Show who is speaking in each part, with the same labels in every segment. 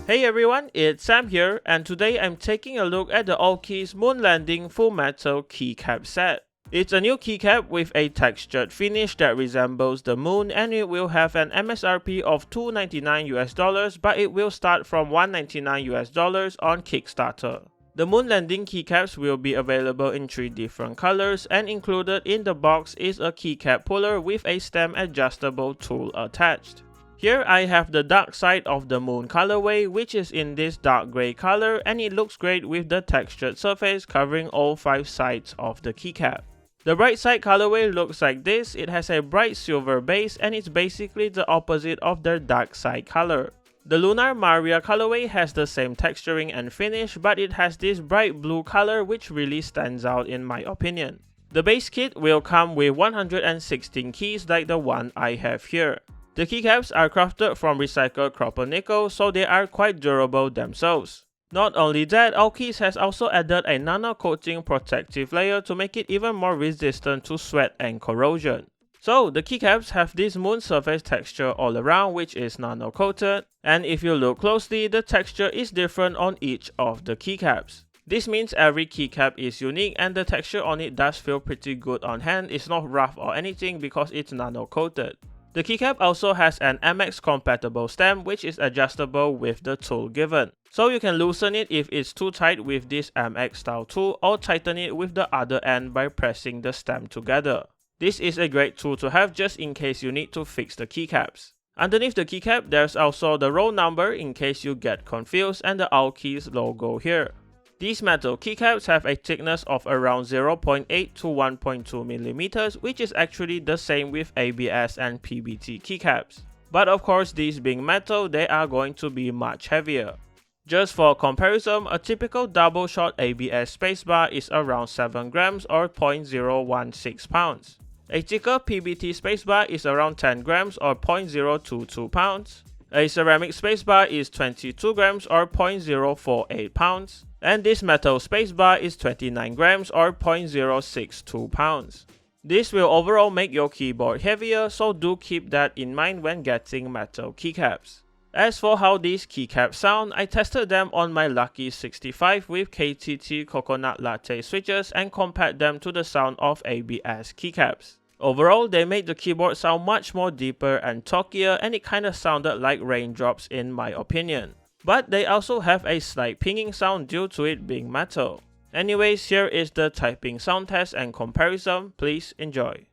Speaker 1: Hey everyone, it's Sam here, and today I'm taking a look at the Awekeys Moon Landing Full Metal Keycap set. It's a new keycap with a textured finish that resembles the moon, and it will have an MSRP of $299 but it will start from $199 on Kickstarter. The moon landing keycaps will be available in 3 different colors, and included in the box is a keycap puller with a stem adjustable tool attached. Here I have the dark side of the moon colorway, which is in this dark grey color, and it looks great with the textured surface covering all 5 sides of the keycap. The bright side colorway looks like this. It has a bright silver base and it's basically the opposite of the dark side color. The Lunar Maria colorway has the same texturing and finish, but it has this bright blue color which really stands out in my opinion. The base kit will come with 116 keys like the one I have here. The keycaps are crafted from recycled copper nickel, so they are quite durable themselves. Not only that, Awekeys has also added a nano coating protective layer to make it even more resistant to sweat and corrosion. So the keycaps have this moon surface texture all around, which is nano coated, and if you look closely, the texture is different on each of the keycaps. This means every keycap is unique and the texture on it does feel pretty good on hand. It's not rough or anything because it's nano coated. The keycap also has an MX compatible stem which is adjustable with the tool given. So you can loosen it if it's too tight with this MX style tool, or tighten it with the other end by pressing the stem together. This is a great tool to have just in case you need to fix the keycaps. Underneath the keycap, there's also the roll number in case you get confused, and the Awekeys logo here. These metal keycaps have a thickness of around 0.8 to 1.2 mm, which is actually the same with ABS and PBT keycaps. But of course, these being metal, they are going to be much heavier. Just for comparison, a typical double shot ABS spacebar is around 7 grams or 0.016 pounds. A thicker PBT spacebar is around 10 grams or 0.022 pounds. A ceramic spacebar is 22 grams or 0.048 pounds. And this metal spacebar is 29 grams or 0.062 pounds. This will overall make your keyboard heavier, so do keep that in mind when getting metal keycaps. As for how these keycaps sound, I tested them on my Lucky 65 with KTT Coconut Latte switches and compared them to the sound of ABS keycaps. Overall, they made the keyboard sound much more deeper and talkier, and it kinda sounded like raindrops in my opinion. But they also have a slight pinging sound due to it being metal. Anyways, here is the typing sound test and comparison. Please enjoy.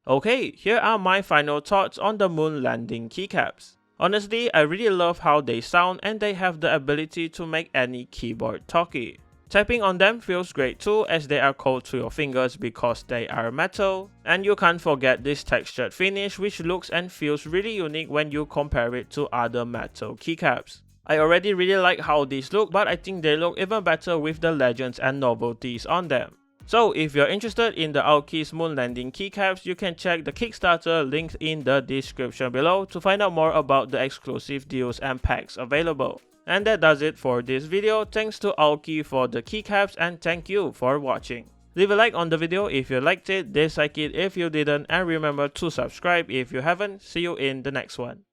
Speaker 1: Okay, here are my final thoughts on the moon landing keycaps. Honestly, I really love how they sound and they have the ability to make any keyboard talky. Tapping on them feels great too, as they are cold to your fingers because they are metal. And you can't forget this textured finish, which looks and feels really unique when you compare it to other metal keycaps. I already really like how these look, but I think they look even better with the legends and novelties on them. So if you're interested in the Awekeys moon landing keycaps, you can check the Kickstarter linked in the description below to find out more about the exclusive deals and packs available. And that does it for this video. Thanks to Awekeys for the keycaps and thank you for watching. Leave a like on the video if you liked it, dislike it if you didn't, and remember to subscribe if you haven't. See you in the next one.